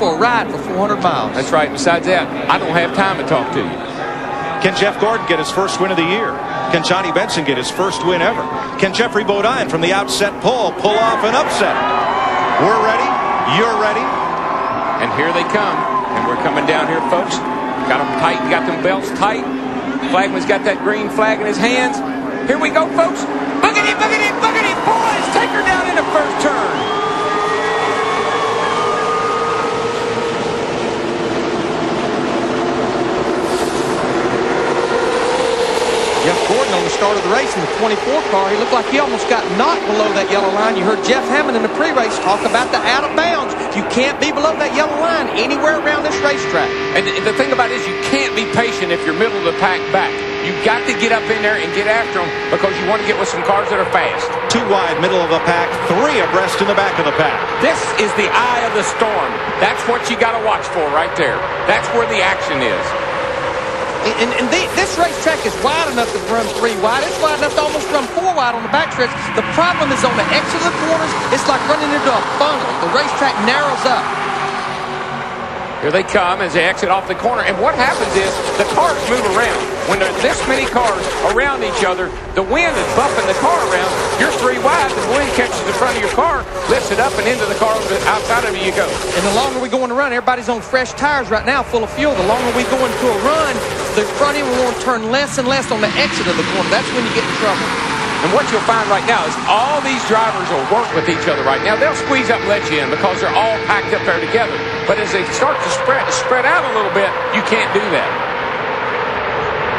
for a ride for 400 miles. That's right. Besides that, I don't have time to talk to you. Can Jeff Gordon get his first win of the year? Can Johnny Benson get his first win ever? Can Jeffrey Bodine from the outset pull off an upset? We're ready. You're ready. And here they come. And we're coming down here, folks. Got them tight. Got them belts tight. Flagman's got that green flag in his hands. Here we go, folks. Boogity, boogity, boogity, boys. Take her down in the first turn. Jeff Gordon on the start of the race in the 24 car, he looked like he almost got knocked below that yellow line. You heard Jeff Hammond in the pre-race talk about the out of bounds. You can't be below that yellow line anywhere around this racetrack. And the thing about it is you can't be patient if you're middle of the pack back. You've got to get up in there and get after them because you want to get with some cars that are fast. 2 wide, middle of the pack, 3 abreast in the back of the pack. This is the eye of the storm. That's what you got to watch for right there. That's where the action is. And this racetrack is wide enough to run 3 wide. It's wide enough to almost run 4 wide on the backstretch. The problem is on the exit of the corners, it's like running into a funnel. The racetrack narrows up. Here they come as they exit off the corner. And what happens is the cars move around. When there's this many cars around each other, the wind is buffing the car around. You're 3 wide. The wind catches the front of your car, lifts it up, and into the car outside of you go. And the longer we go on the run, everybody's on fresh tires right now, full of fuel. The longer we go into a run, the front end will want to turn less and less on the exit of the corner. That's when you get in trouble. And what you'll find right now is all these drivers will work with each other right now. They'll squeeze up and let you in because they're all packed up there together. But as they start to spread out a little bit, you can't do that.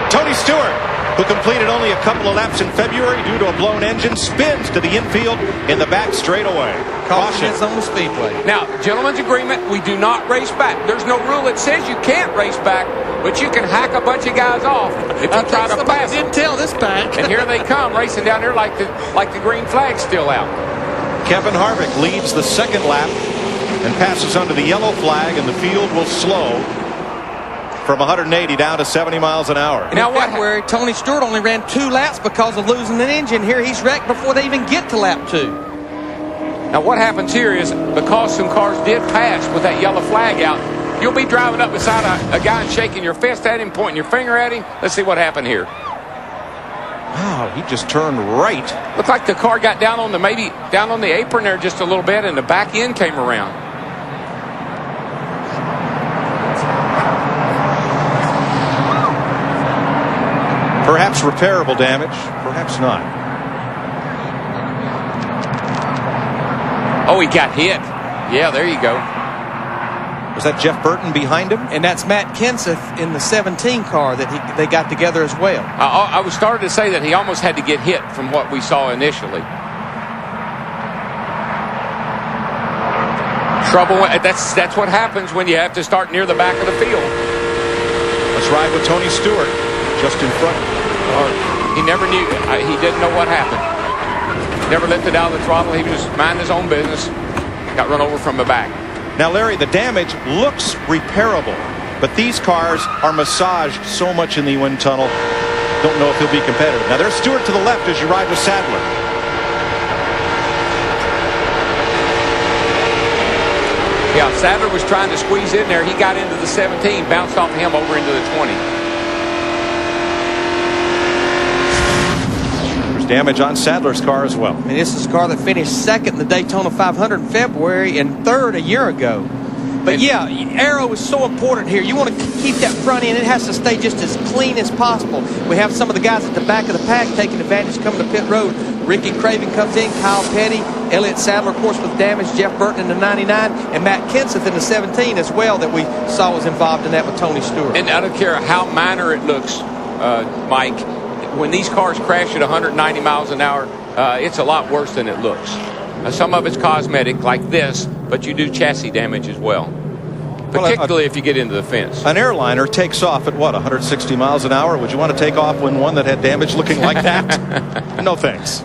Tony Stewart, who completed only a couple of laps in February due to a blown engine, spins to the infield in the back straightaway. Caution on the speedway. Now, gentlemen's agreement, we do not race back. There's no rule that says you can't race back, but you can hack a bunch of guys off if you try to pass them. Didn't tell this back. And here they come racing down there like the green flag's still out. Kevin Harvick leads the second lap and passes under the yellow flag, and the field will slow from 180 down to 70 miles an hour. Now, February, Tony Stewart only ran 2 laps because of losing an engine. Here he's wrecked before they even get to lap 2. Now, what happens here is because some cars did pass with that yellow flag out, you'll be driving up beside a guy and shaking your fist at him, pointing your finger at him. Let's see what happened here. Wow, he just turned right. Looked like the car got down on the apron there just a little bit, and the back end came around. Perhaps repairable damage, perhaps not. Oh, he got hit. Yeah, there you go. Was that Jeff Burton behind him? And that's Matt Kenseth in the 17 car that they got together as well. I was starting to say that he almost had to get hit from what we saw initially. Trouble. That's what happens when you have to start near the back of the field. Let's ride with Tony Stewart just in front. He never knew. He didn't know what happened. Never lifted out of the throttle. He was just minding his own business. Got run over from the back. Now, Larry, the damage looks repairable, but these cars are massaged so much in the wind tunnel. Don't know if he'll be competitive. Now, there's Stewart to the left as you ride with Sadler. Yeah, Sadler was trying to squeeze in there. He got into the 17, bounced off him over into the 20. Damage on Sadler's car as well. And this is a car that finished second in the Daytona 500 in February and third a year ago. But yeah, aero is so important here. You want to keep that front end. It has to stay just as clean as possible. We have some of the guys at the back of the pack taking advantage coming to pit road. Ricky Craven comes in, Kyle Petty, Elliott Sadler, of course, with damage, Jeff Burton in the 99, and Matt Kenseth in the 17 as well that we saw was involved in that with Tony Stewart. And I don't care how minor it looks, Mike, when these cars crash at 190 miles an hour, it's a lot worse than it looks. Some of it's cosmetic like this, but you do chassis damage as well, particularly if you get into the fence. An airliner takes off at, what, 160 miles an hour? Would you want to take off when one that had damage looking like that? No thanks.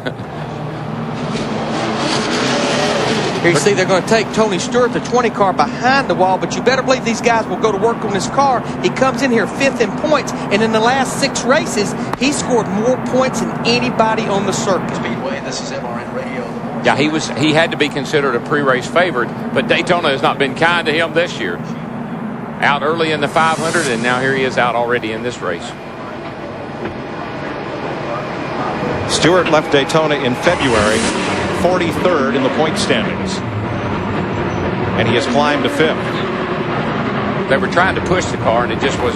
Here you see they're going to take Tony Stewart, the 20 car, behind the wall, but you better believe these guys will go to work on this car. He comes in here 5th in points, and in the last 6 races, he scored more points than anybody on the circuit. Speedway, this is MRN Radio. Yeah, he had to be considered a pre-race favorite, but Daytona has not been kind to him this year. Out early in the 500, and now here he is out already in this race. Stewart left Daytona in February, 43rd in the point standings, and he has climbed to 5th. They were trying to push the car, and it just was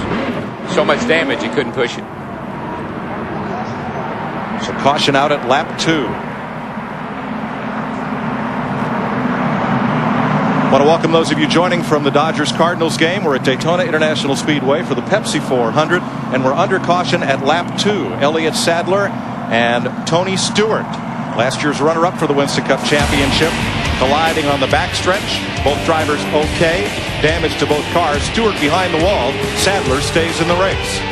so much damage you couldn't push it. So caution out at lap 2. I want to welcome those of you joining from the Dodgers-Cardinals game. We're at Daytona International Speedway for the Pepsi 400, and we're under caution at lap 2. Elliott Sadler and Tony Stewart, last year's runner-up for the Winston Cup Championship, colliding on the backstretch. Both drivers okay. Damage to both cars. Stewart behind the wall. Sadler stays in the race.